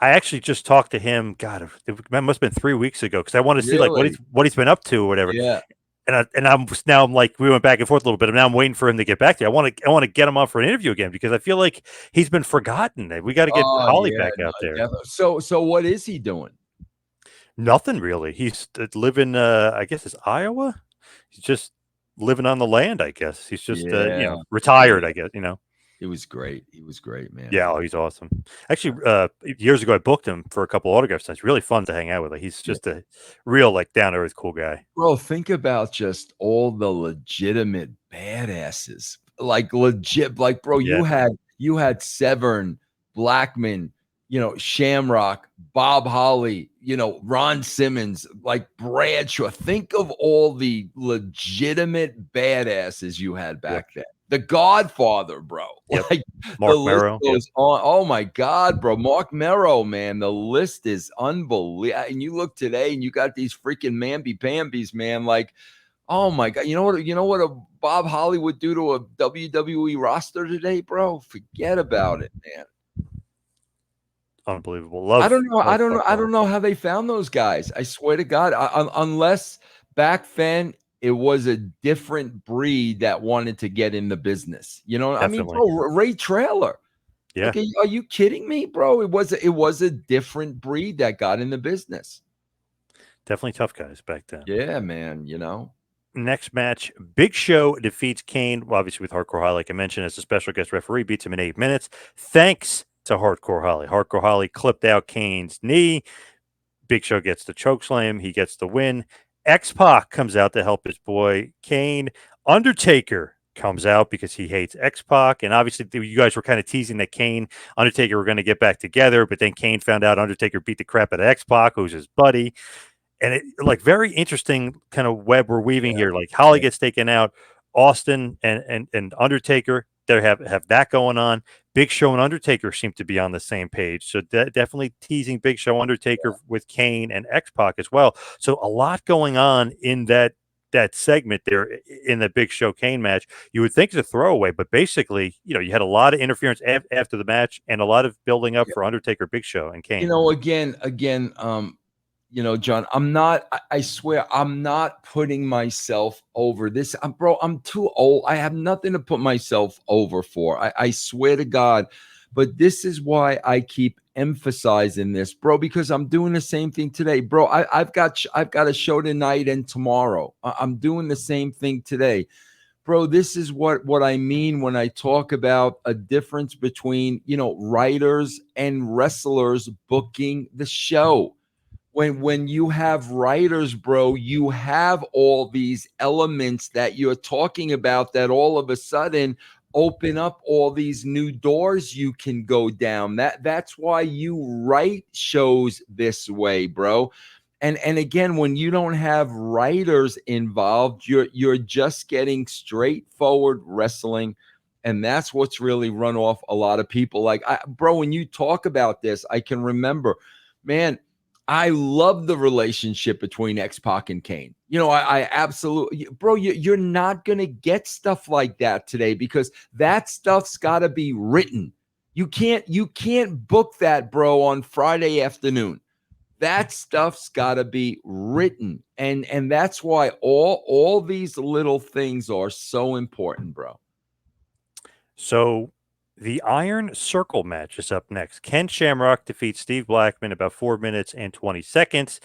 I actually just talked to him. God, it must have been 3 weeks ago because I wanted to see like Really? what he's been up to or whatever. Yeah. I'm like we went back and forth a little bit. And now I'm waiting for him to get back to you. I want to get him on for an interview again because I feel like he's been forgotten. We got to get Oh Holly yeah. back No, out there. definitely. So what is he doing? Nothing really. He's living. I guess it's Iowa. He's just living on the land. I guess he's just Yeah. retired. Yeah. I guess. It was great. He was great, man. Yeah, oh, he's awesome. Actually, years ago, I booked him for a couple autographs. It's really fun to hang out with. Like, he's just a real, like, down to earth, cool guy. Bro, think about just all the legitimate badasses. Like legit, like bro, Yeah, you had Severn, Blackman, Shamrock, Bob Holly, Ron Simmons, like Bradshaw. Think of all the legitimate badasses you had yep, back then. The Godfather, bro. yep. Like the Mark list Merrow. Yep. goes on. Oh my God, bro. Mark Merrow, man. The list is unbelievable. And you look today and you got these freaking mamby-pambies, man. Like, oh my God. You know what a Bob Holly would do to a WWE roster today, bro? Forget about it, man. Unbelievable. I Love, don't know. I love don't know. Mark I Merrow. don't know how they found those guys. I swear to God, unless back then it was a different breed that wanted to get in the business. I mean, Definitely. bro, Ray Trailer. Yeah, Like, are you kidding me, bro? It was a different breed that got in the business. definitely tough guys back then. Yeah, man. Next match, Big Show defeats Kane, well, obviously with Hardcore Holly, like I mentioned, as a special guest referee, beats him in 8 minutes. Thanks to Hardcore Holly. Hardcore Holly clipped out Kane's knee. Big Show gets the choke slam. He gets the win. X-Pac comes out to help his boy Kane. Undertaker comes out because he hates X-Pac. And obviously, you guys were kind of teasing that Kane, Undertaker were going to get back together. But then Kane found out Undertaker beat the crap out of X-Pac, who's his buddy. And it like very interesting kind of web we're weaving here. Like Holly Yeah. gets taken out. Austin and Undertaker, they have that going on. Big Show and Undertaker seem to be on the same page. So definitely teasing Big Show Undertaker with Kane and X-Pac as well. So a lot going on in that segment there in the Big Show Kane match. You would think it's a throwaway, but basically, you had a lot of interference after the match and a lot of building up for Undertaker, Big Show, and Kane. Again, John, I swear I'm not putting myself over this. Bro, I'm too old. I have nothing to put myself over for. I swear to God. But this is why I keep emphasizing this, bro, because I'm doing the same thing today. Bro, I've got a show tonight and tomorrow. I'm doing the same thing today. Bro, this is what I mean when I talk about a difference between, writers and wrestlers booking the show. When you have writers, bro, you have all these elements that you're talking about that all of a sudden open up all these new doors you can go down. That's why you write shows this way, bro. And again, when you don't have writers involved, you're just getting straightforward wrestling. And that's what's really run off a lot of people. Like, bro, when you talk about this, I can remember, man, I love the relationship between X-Pac and Kane. You know, I absolutely, bro, you're not going to get stuff like that today because that stuff's got to be written. You can't book that, bro, on Friday afternoon. That stuff's got to be written. And that's why all these little things are so important, bro. So the Iron Circle match is up next. Ken Shamrock defeats Steve Blackman about 4 minutes and 20 seconds.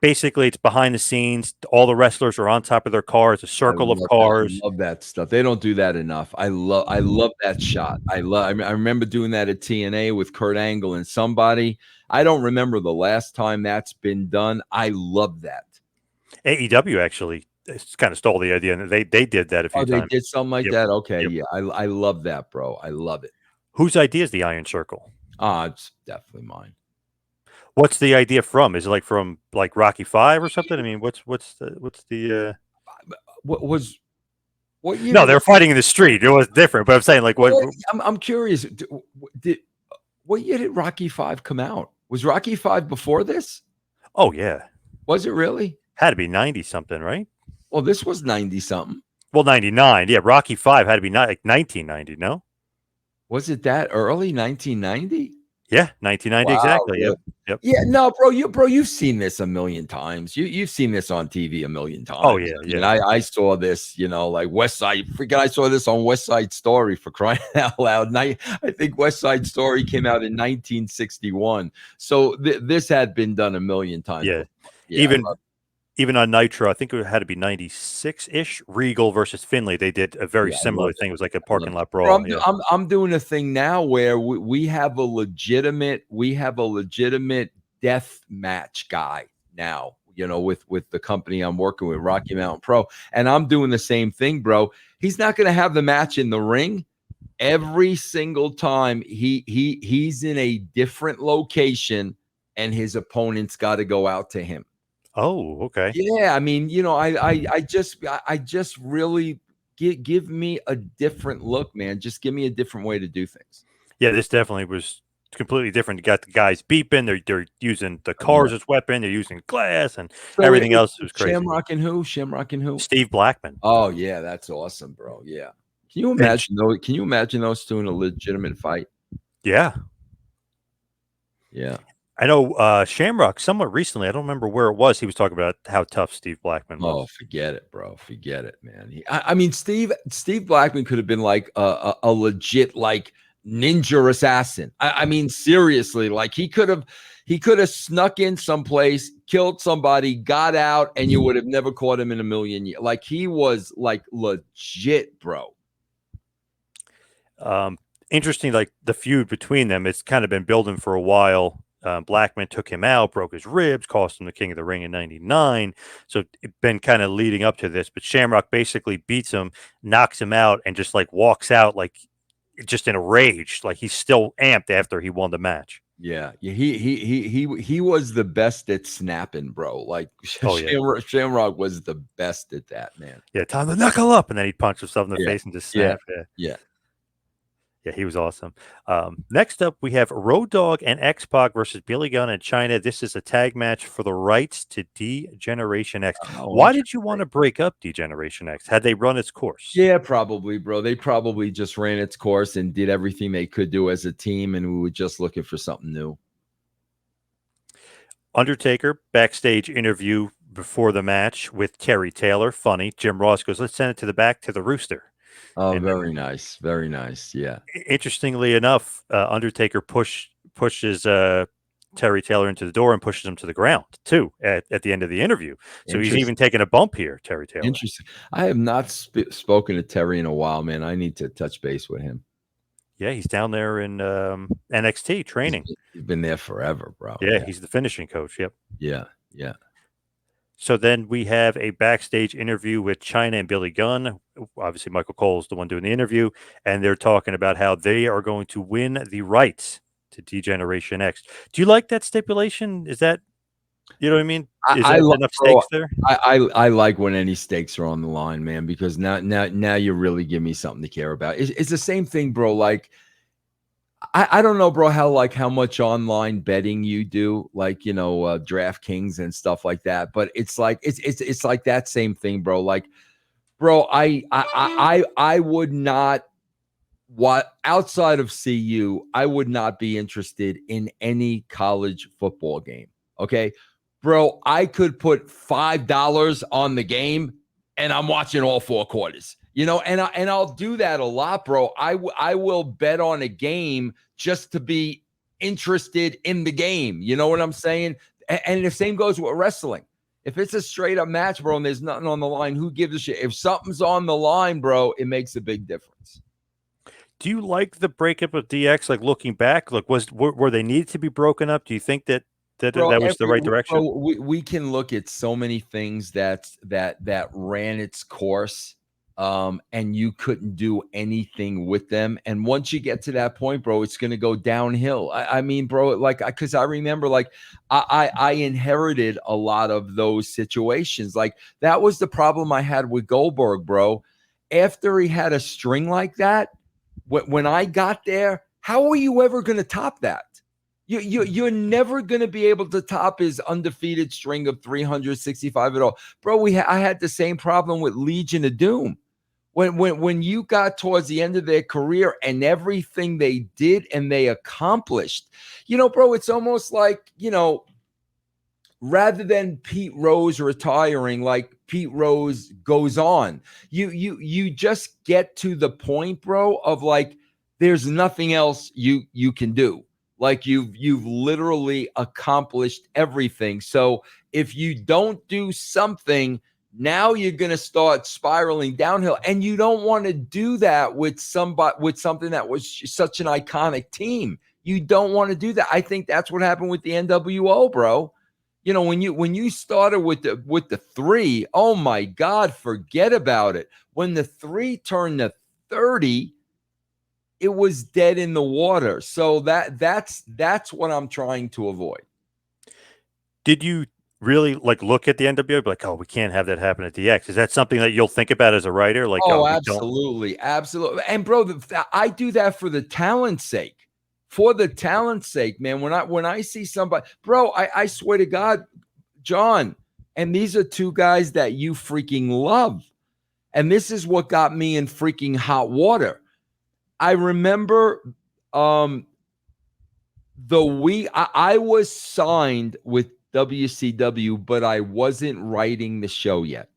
Basically, it's behind the scenes. All the wrestlers are on top of their cars, a circle of cars. I love that stuff. They don't do that enough. I love that shot. I remember doing that at TNA with Kurt Angle and somebody. I don't remember the last time that's been done. I love that. AEW actually kind of stole the idea, and they did that a few times. They did something like that? Okay, yeah. I love that, bro. I love it. Whose idea is the Iron Circle? It's definitely mine. What's the idea from? Is it from Rocky 5 or something? I mean, what's the what year? No, they were fighting in the street. It was different, but I'm saying what? I'm curious. What year did Rocky 5 come out? Was Rocky 5 before this? Oh yeah. Was it really? Had to be 90 something, right? Well, this was 90 something. Well, 99. Yeah, Rocky 5 had to be 1990. No. Was it that early? 1990? Yeah, 1990 wow, exactly. Really? Yep. Yeah, no, bro, you've seen this a million times. You've seen this on TV a million times. Oh yeah, yeah. I saw this, like West Side. Freaking, I saw this on West Side Story, for crying out loud. And I think West Side Story came out in 1961. So this had been done a million times. Yeah, even on Nitro, I think it had to be 96-ish. Regal versus Finlay, they did a very similar thing. It was like a parking lot brawl. I'm doing a thing now where we have a legitimate death match guy now, with the company I'm working with, Rocky Mountain Pro, and I'm doing the same thing, bro. He's not going to have the match in the ring every single time. He's in a different location, and his opponent's got to go out to him. Oh, okay. Yeah, I mean, I just really give me a different look, man. Just give me a different way to do things. Yeah, this definitely was completely different. You got the guys beeping. They're using the cars as weapon. They're using glass and everything else. Was crazy. Shamrock and who? Steve Blackman. Oh yeah, that's awesome, bro. Yeah. Can you imagine those? Can you imagine those two in a legitimate fight? Yeah. Yeah. I know Shamrock somewhat recently, I don't remember where it was, he was talking about how tough Steve Blackman was. Oh, forget it, bro. Forget it, man. I mean, Steve Blackman could have been like a legit ninja assassin. I mean, seriously, he could have snuck in someplace, killed somebody, got out, and you would have never caught him in a million years. He was legit, bro. Interesting, the feud between them, it's kind of been building for a while. Blackman took him out, broke his ribs, cost him the King of the Ring in '99. So it's been kind of leading up to this. But Shamrock basically beats him, knocks him out, and just walks out just in a rage. He's still amped after he won the match. Yeah. He was the best at snapping, bro. Shamrock was the best at that, man. Yeah, time to knuckle up, and then he punched himself in the face and just snapped. Yeah. Yeah, he was awesome. Next up, we have Road Dogg and X-Pac versus Billy Gunn and China. This is a tag match for the rights to Degeneration X. Why did you want to break up Degeneration X? Had they run its course? Yeah, probably, bro. They probably just ran its course and did everything they could do as a team, and we were just looking for something new. Undertaker, backstage interview before the match with Terry Taylor. Funny. Jim Ross goes, let's send it to the back to the Rooster. Oh, very nice. Very nice. Yeah. Interestingly enough, Undertaker pushes Terry Taylor into the door and pushes him to the ground, too, at the end of the interview. So he's even taking a bump here, Terry Taylor. Interesting. I have not spoken to Terry in a while, man. I need to touch base with him. Yeah, he's down there in NXT training. He's been there forever, bro. Yeah, he's the finishing coach. Yep. Yeah. So then we have a backstage interview with China and Billy Gunn. Obviously, Michael Cole is the one doing the interview, and they're talking about how they are going to win the rights to Degeneration X. Do you like that stipulation? Is that, you know what I mean? Is there enough stakes there? I like when any stakes are on the line, man, because now you really give me something to care about. It's the same thing, bro. I don't know, bro, how much online betting you do, like, DraftKings and stuff like that. But it's like it's like that same thing, bro. Like, bro, I would not, what outside of CU, I would not be interested in any college football game. Okay. Bro, I could put $5 on the game and I'm watching all 4 quarters. And I'll do that a lot, bro. I will bet on a game just to be interested in the game. You know what I'm saying? And the same goes with wrestling. If it's a straight up match, bro, and there's nothing on the line, who gives a shit? If something's on the line, bro, it makes a big difference. Do you like the breakup of DX? Like looking back, like were they needed to be broken up? Do you think that Bro, that was the right direction? we can look at so many things that ran its course, and you couldn't do anything with them. And once you get to that point, bro, it's going to go downhill. I mean, bro, like, because I remember, like, I inherited a lot of those situations. Like, that was the problem I had with Goldberg, bro. After he had a string like that, when I got there, how are you ever going to top that? You're never going to be able to top his undefeated string of 365 at all, bro. I had the same problem with Legion of Doom when you got towards the end of their career and everything they did and they accomplished. Bro, it's almost like, rather than Pete Rose retiring, like, Pete Rose goes on. You just get to the point, bro, of like, there's nothing else you can do. Like, you've literally accomplished everything. So if you don't do something, now you're going to start spiraling downhill, and you don't want to do that with something that was such an iconic team. You don't want to do that. I think that's what happened with the NWO, bro. When you started with the 3, oh my God, forget about it. When the 3 turned to 30, it was dead in the water. So that's what I'm trying to avoid. Did you really like look at the NWO, be like, oh, we can't have that happen at DX? Is that something that you'll think about as a writer? Like, Oh, we don't. absolutely, absolutely. And bro, I do that for the talent's sake. For the talent's sake, man. When I see somebody, bro, I swear to God, John, and these are 2 guys that you freaking love. And this is what got me in freaking hot water. I remember the week I was signed with WCW, but I wasn't writing the show yet.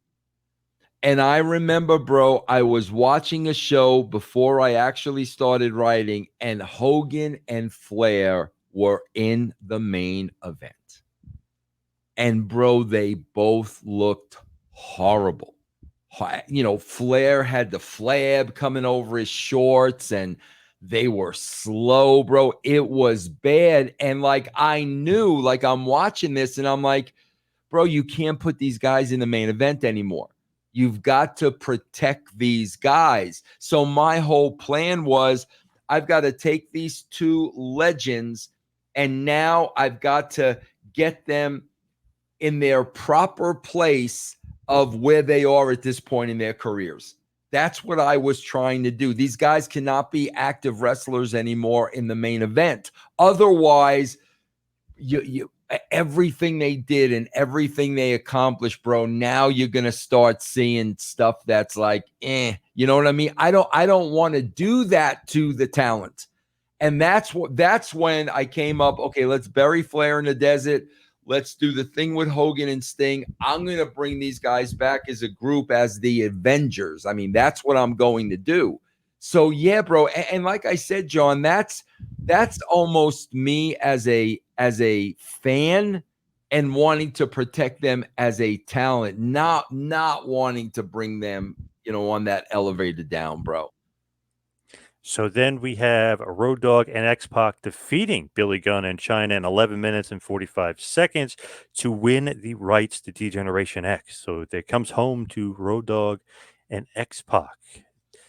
And I remember, bro, I was watching a show before I actually started writing, and Hogan and Flair were in the main event. And, bro, they both looked horrible. Flair had the flab coming over his shorts, and they were slow, bro. It was bad. And, like, I knew, like, I'm watching this, and I'm like, bro, you can't put these guys in the main event anymore. You've got to protect these guys. So my whole plan was, I've got to take these 2 legends, and now I've got to get them in their proper place of where they are at this point in their careers. That's what I was trying to do. These guys cannot be active wrestlers anymore in the main event. Otherwise, everything they did and everything they accomplished, bro, now you're going to start seeing stuff that's like, you know what I mean? I don't want to do that to the talent. And that's when I came up, okay, let's bury Flair in the desert. Let's do the thing with Hogan and Sting. I'm going to bring these guys back as a group, as the Avengers. I mean, that's what I'm going to do. So, yeah, bro. And like I said, John, that's almost me as a fan and wanting to protect them as a talent, not wanting to bring them, on that elevator down, bro. So then we have a Road Dogg and X-Pac defeating Billy Gunn and China in 11 minutes and 45 seconds to win the rights to Degeneration X. So it comes home to Road Dogg and X-Pac.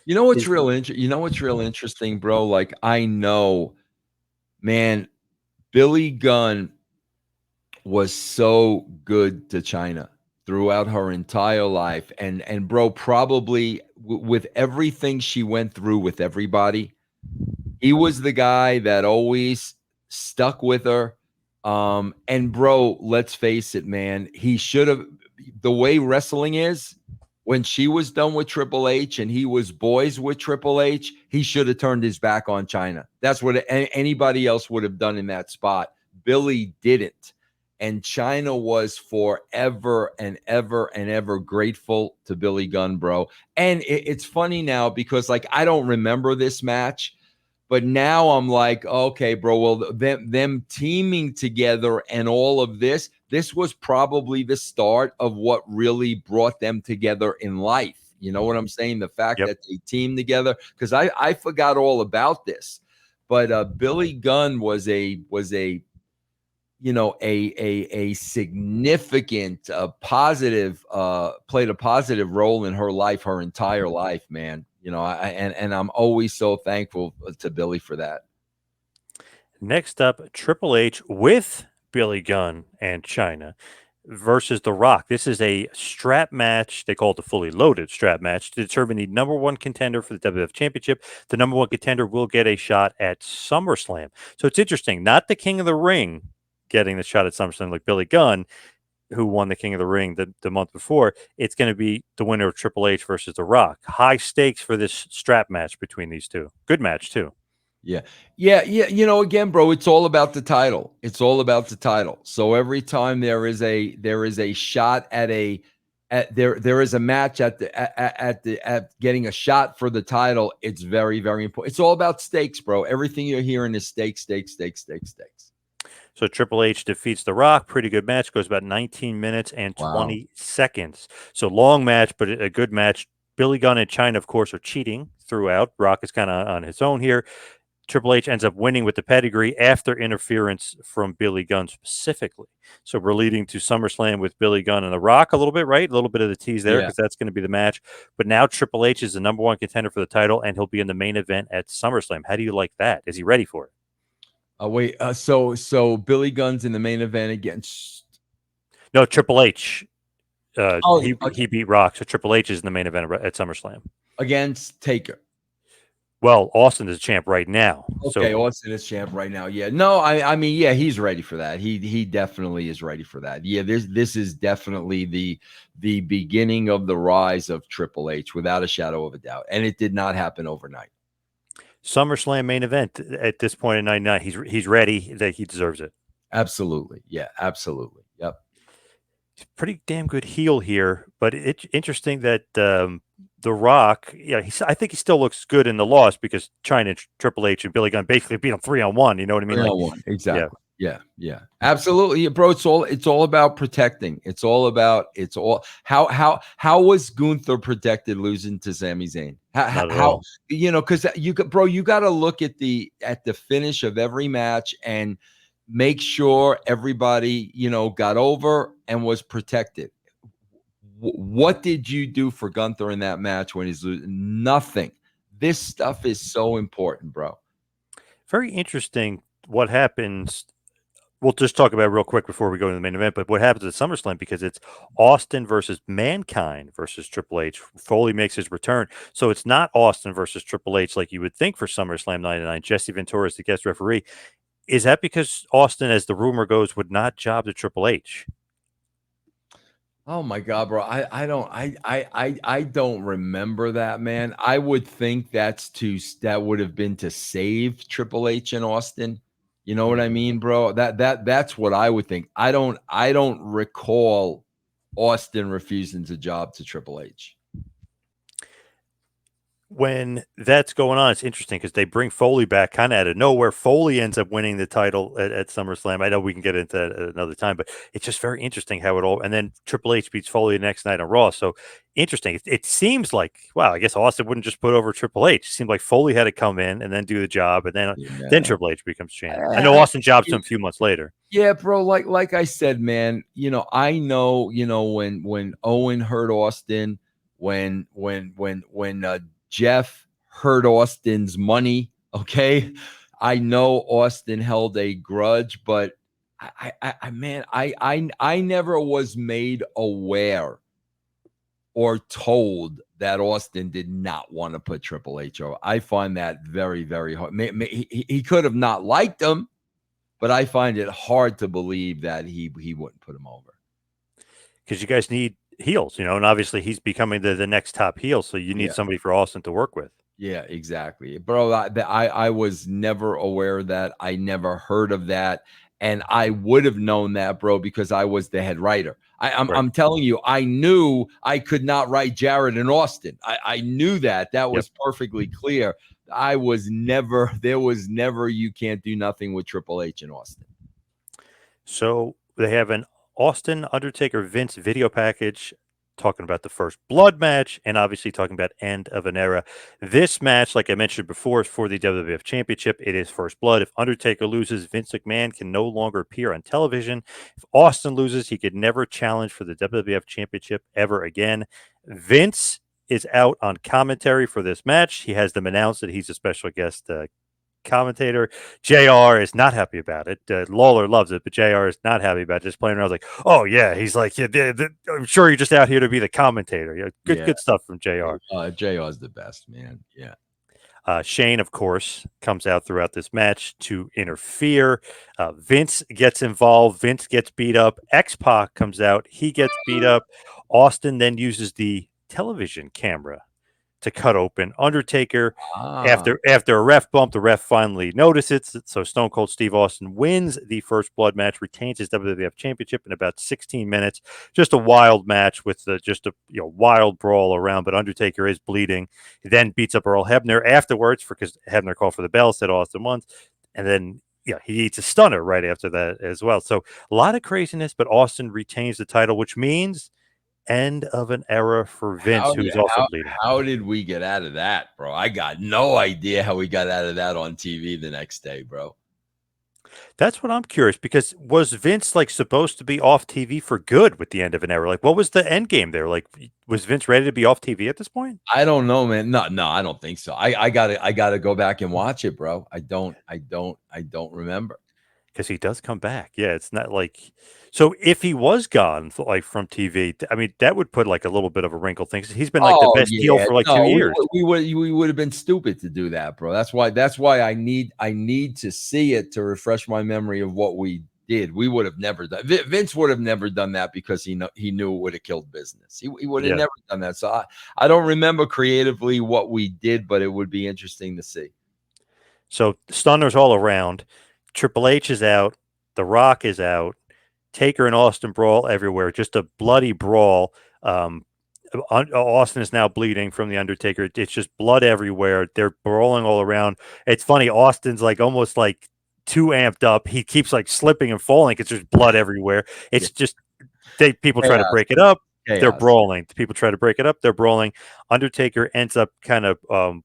You know what's real interesting, bro? Like, I know, man, Billy Gunn was so good to China throughout her entire life. And bro, probably with everything she went through with everybody, He was the guy that always stuck with her. And bro, let's face it, man, he should have, the way wrestling is, when she was done with Triple H and he was boys with Triple H, he should have turned his back on China. That's what anybody else would have done in that spot. Billy didn't. And China was forever and ever and ever grateful to Billy Gunn, bro. And it's funny now because, like, I don't remember this match, but now I'm like, okay, bro, well, them teaming together and all of this was probably the start of what really brought them together in life. You know what I'm saying? The fact that they teamed together, because I forgot all about this. But Billy Gunn was a you know, a significant positive played a positive role in her life, her entire life, man. You know, and I'm always so thankful to Billy for that. Next up, Triple H with Billy Gunn and China versus The Rock. This is a strap match. They call it the fully loaded strap match to determine the number one contender for the WWF Championship. The number one contender will get a shot at SummerSlam. So it's interesting. Not the King of the Ring getting the shot at SummerSlam like Billy Gunn, who won the King of the Ring the month before. It's going to be the winner of Triple H versus The Rock. High stakes for this strap match between these two. Good match, too. Yeah. You know, again, bro, it's all about the title. It's all about the title. So every time there is a shot at there is a match at getting a shot for the title, it's very, very important. It's all about stakes, bro. Everything you're hearing is stakes. So Triple H defeats The Rock. Pretty good match. Goes about 19 minutes and 20 seconds. So long match, but a good match. Billy Gunn and China, of course, are cheating throughout. Rock is kind of on his own here. Triple H ends up winning with the pedigree after interference from Billy Gunn specifically. So we're leading to SummerSlam with Billy Gunn and The Rock a little bit, right? A little bit of the tease there because that's going to be the match. But now Triple H is the number one contender for the title, and he'll be in the main event at SummerSlam. How do you like that? Is he ready for it? Wait, so Billy Gunn's in the main event against? No, Triple H. He beat Rock, so Triple H is in the main event at SummerSlam against Taker. Well, Austin is champ right now. Okay, so Austin is champ right now. Yeah, no, I mean, yeah, he's ready for that. He definitely is ready for that. Yeah, this is definitely the beginning of the rise of Triple H, without a shadow of a doubt, and it did not happen overnight. SummerSlam main event at this point in '99. He's ready. That he deserves it. Absolutely, yeah, absolutely, yep. He's pretty damn good heel here, but it's interesting that The Rock, I think he still looks good in the loss because China, Triple H, and Billy Gunn basically beat him 3-on-1. You know what I mean? 3-on-1, exactly. Yeah, absolutely, bro. It's all about protecting. It's all how was Gunther protected losing to Sami Zayn? How you know, because you got to look at the finish of every match and make sure everybody, you know, got over and was protected. What did you do for Gunther in that match when he's losing? Nothing. This stuff is so important, bro. Very interesting what happens. We'll just talk about it real quick before we go to the main event, but what happens at SummerSlam, because it's Austin versus Mankind versus Triple H. Foley makes his return. So it's not Austin versus Triple H like you would think for SummerSlam 99. Jesse Ventura is the guest referee. Is that because Austin, as the rumor goes, would not job to Triple H? Oh my God, bro. I don't remember that, man. I would think that would have been to save Triple H and Austin. You know what I mean, bro? That's what I would think. I don't recall Austin refusing to job to Triple H. When that's going on, it's interesting because they bring Foley back kind of out of nowhere. Foley ends up winning the title at SummerSlam. I know we can get into that at another time, but it's just very interesting how it all. And then Triple H beats Foley the next night on Raw. So interesting. It seems like, wow, I guess Austin wouldn't just put over Triple H. It seemed like Foley had to come in and then do the job, and then Triple H becomes champ. I know Austin jobs him a few months later. Yeah, bro. Like I said, man. You know, I know. You know, when Owen hurt Austin, when Jeff hurt Austin's money. Okay. I know Austin held a grudge, but I never was made aware or told that Austin did not want to put Triple H over. I find that very, very hard. He could have not liked him, but I find it hard to believe that he wouldn't put him over. Because you guys need heels, and obviously he's becoming the next top heel, so you need somebody for Austin to work with. Yeah, exactly. Bro, I was never aware of that. I never heard of that. And I would have known that, bro, because I was the head writer. I'm telling you, I knew I could not write Jarrett and Austin. I knew that. That was perfectly clear. There was never, you can't do nothing with Triple H and Austin. So they have an Austin, Undertaker, Vince video package talking about the first blood match and obviously talking about end of an era. This match, like I mentioned before, is for the WWF Championship. It is first blood. If Undertaker loses, Vince McMahon can no longer appear on television. If Austin loses, he could never challenge for the WWF Championship ever again. Vince is out on commentary for this match. He has them announce that he's a special guest commentator. JR is not happy about it. Lawler loves it, but JR is not happy about it. Just playing around like, oh yeah, he's like, yeah, I'm sure you're just out here to be the commentator. Good stuff from JR. JR is the best, man. Yeah. Shane, of course, comes out throughout this match to interfere. Vince gets involved. Vince gets beat up. X-Pac comes out. He gets beat up. Austin then uses the television camera to cut open Undertaker. After a ref bump, the ref finally notices it. So Stone Cold Steve Austin wins the first blood match, retains his WWF Championship in about 16 minutes. Just a wild match with just a wild brawl around. But Undertaker is bleeding. He then beats up Earl Hebner afterwards because Hebner called for the bell, said Austin once, and then he eats a stunner right after that as well. So a lot of craziness, but Austin retains the title, which means end of an era for Vince, who's also bleeding. How did we get out of that, bro? I got no idea how we got out of that on TV the next day, bro. That's what I'm curious, because was Vince supposed to be off TV for good with the end of an era? What was the end game there? Was Vince ready to be off TV at this point? I don't know, man. No, I don't think so. I gotta go back and watch it, bro. I don't remember. Because he does come back. Yeah, it's not so if he was gone from TV, I mean, that would put a little bit of a wrinkle thing. He's been the best heel for 2 years. We would have been stupid to do that, bro. That's why I need to see it to refresh my memory of what we did. We would have never done. Vince would have never done that because he knew it would have killed business. He would have never done that. So I don't remember creatively what we did, but it would be interesting to see. So stunners all around. Triple H is out. The Rock is out. Taker and Austin brawl everywhere. Just a bloody brawl. Austin is now bleeding from the Undertaker. It's just blood everywhere. They're brawling all around. It's funny. Austin's almost too amped up. He keeps slipping and falling because there's blood everywhere. It's just people try to break it up. They're brawling. People try to break it up. They're brawling. Undertaker ends up kind of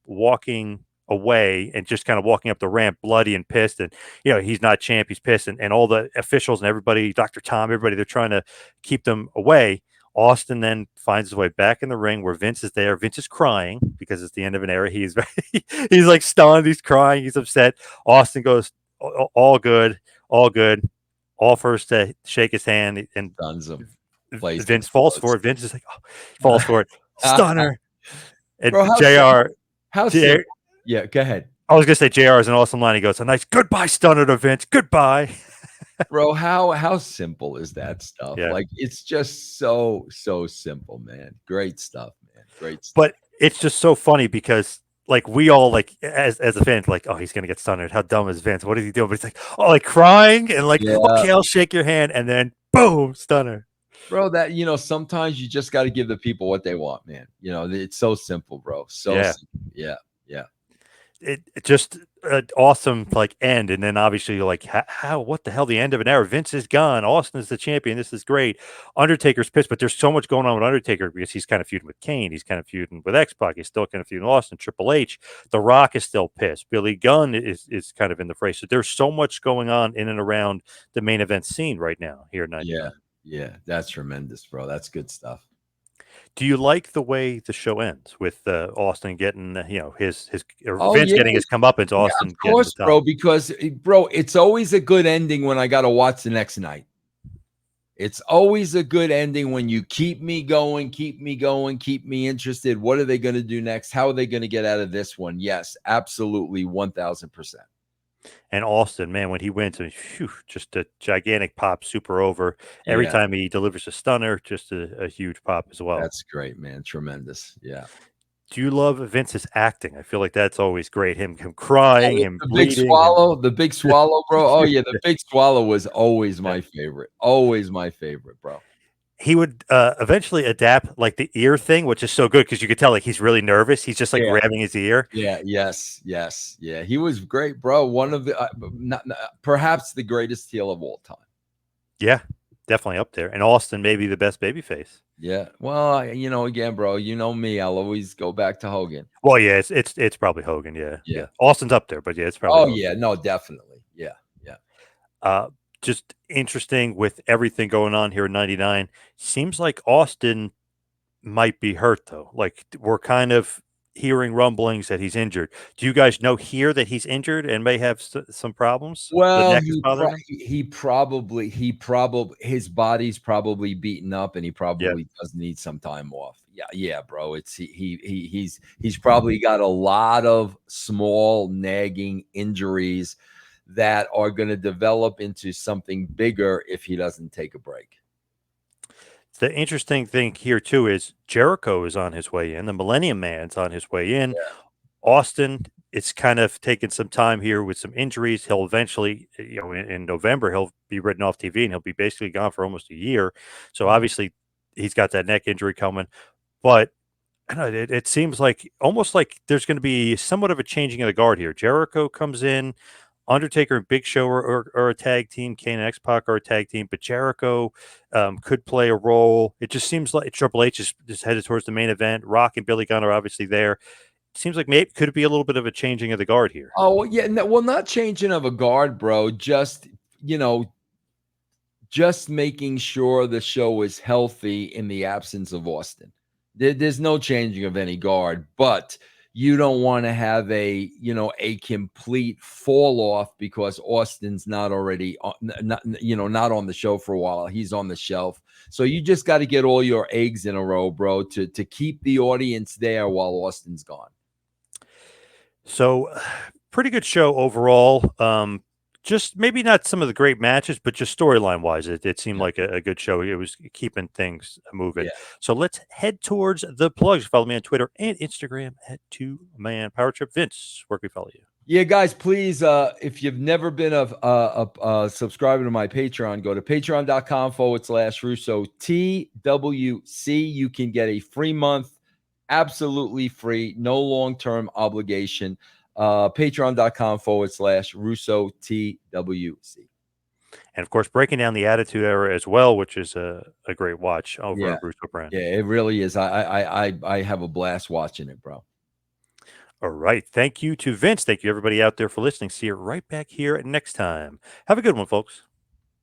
walking away and just kind of walking up the ramp bloody and pissed, and he's not champ, he's pissed, and all the officials and everybody, Dr. Tom, everybody, they're trying to keep them away. Austin then finds his way back in the ring where Vince is there. Vince is crying because it's the end of an era. He's stunned, he's crying, he's upset. Austin goes, all good, offers to shake his hand, and Vince falls for it. Vince is falls for it, stunner. And bro, JR, yeah, go ahead. I was gonna say JR is an awesome line. He goes, a nice goodbye stunner to Vince. Goodbye. Bro, how simple is that stuff? Yeah. It's just so simple, man. Great stuff, man. Great stuff. But it's just so funny because we all as a fan, oh, he's gonna get stunned. How dumb is Vince? What is he doing? But he's crying and okay, I'll shake your hand, and then boom, stunner. Bro, that sometimes you just got to give the people what they want, man. It's so simple, bro. Simple. Yeah. It just an awesome end, and then obviously you're how what the hell, the end of an era. Vince is gone. Austin is the champion. This is great. Undertaker's pissed, but there's so much going on with Undertaker because he's kind of feuding with Kane. He's kind of feuding with X-Pac. He's still kind of feuding with Austin. Triple H. The Rock is still pissed. Billy Gunn is kind of in the fray. So there's so much going on in and around the main event scene right now here in 99. Yeah, that's tremendous, bro. That's good stuff. Do you like the way the show ends with Austin getting Vince getting his comeuppance? Austin, of course, bro. Because bro, it's always a good ending when I got to watch the next night. It's always a good ending when you keep me going, keep me going, keep me interested. What are they going to do next? How are they going to get out of this one? Yes, absolutely, 1000%. And Austin, man, when he wins, I mean, phew, just a gigantic pop, super over. Every Yeah, time he delivers a stunner, just a huge pop as well. that's great, man. Tremendous. Yeah. Do you love Vince's acting? I feel like that's always great. Him crying, Oh, him the big bleeding, him. swallow, the big swallow, bro. Oh yeah, the big swallow was always my favorite. Always my favorite, bro. He would eventually adapt like the ear thing, which is so good because you could tell like he's really nervous. He's just like Yeah. grabbing his ear. Yeah, yes, yes. Yeah, he was great, bro. One of the perhaps the greatest heel of all time. Yeah, definitely up there. And Austin, maybe the best babyface. Yeah. Well, again, bro, you know me. I'll always go back to Hogan. Well, yeah, it's probably Hogan. Yeah, Yeah. yeah. Austin's up there, but yeah, it's probably Oh Hogan. yeah, no, definitely. Yeah, yeah. Uh, just interesting with everything going on here in '99. Seems like Austin might be hurt though. Like we're kind of hearing rumblings that he's injured. Do you guys know here that he's injured and may have some problems? The Well, neck is bothering him. he probably his body's probably beaten up, and he Yeah. probably does need some time off. Yeah, yeah, bro. It's he's probably got a lot of small nagging injuries that are going to develop into something bigger if he doesn't take a break. The interesting thing here too is Jericho is on his way in. The Millennium Man's on his way in. Austin, it's kind of taken some time here with some injuries. He'll eventually, in November, he'll be written off TV and he'll be basically gone for almost a year. So obviously, he's got that neck injury coming. But I don't know, it seems like almost like there's going to be somewhat of a changing of the guard here. Jericho comes in, Undertaker and Big Show are a tag team. Kane and X Pac are a tag team, but Jericho could play a role. It just seems like Triple H is headed towards the main event. Rock and Billy Gunn are obviously there. It seems like maybe could it be a little bit of a changing of the guard here. Oh well, yeah, no, well, not changing of a guard, bro. Just making sure the show is healthy in the absence of Austin. There's no changing of any guard, but you don't want to have a complete fall off because Austin's not already not on the show for a while. He's on the shelf. So you just got to get all your eggs in a row, bro, to keep the audience there while Austin's gone. So, pretty good show overall. Just maybe not some of the great matches, but just storyline wise, it seemed like a good show. It was keeping things moving. Yeah. So let's head towards the plugs. Follow me on Twitter and Instagram at 2Man Power Trip. Vince, where can we follow you? Yeah, guys, please, if you've never been a subscriber to my Patreon, go to patreon.com/Russo TWC. You can get a free month, absolutely free, no long-term obligation. Patreon.com/Russo TWC. And of course, breaking down the Attitude Era as well, which is a great watch over Yeah. at Russo Brand. Yeah, it really is. I have a blast watching it, bro. All right. Thank you to Vince. Thank you, everybody out there, for listening. See you right back here next time. Have a good one, folks.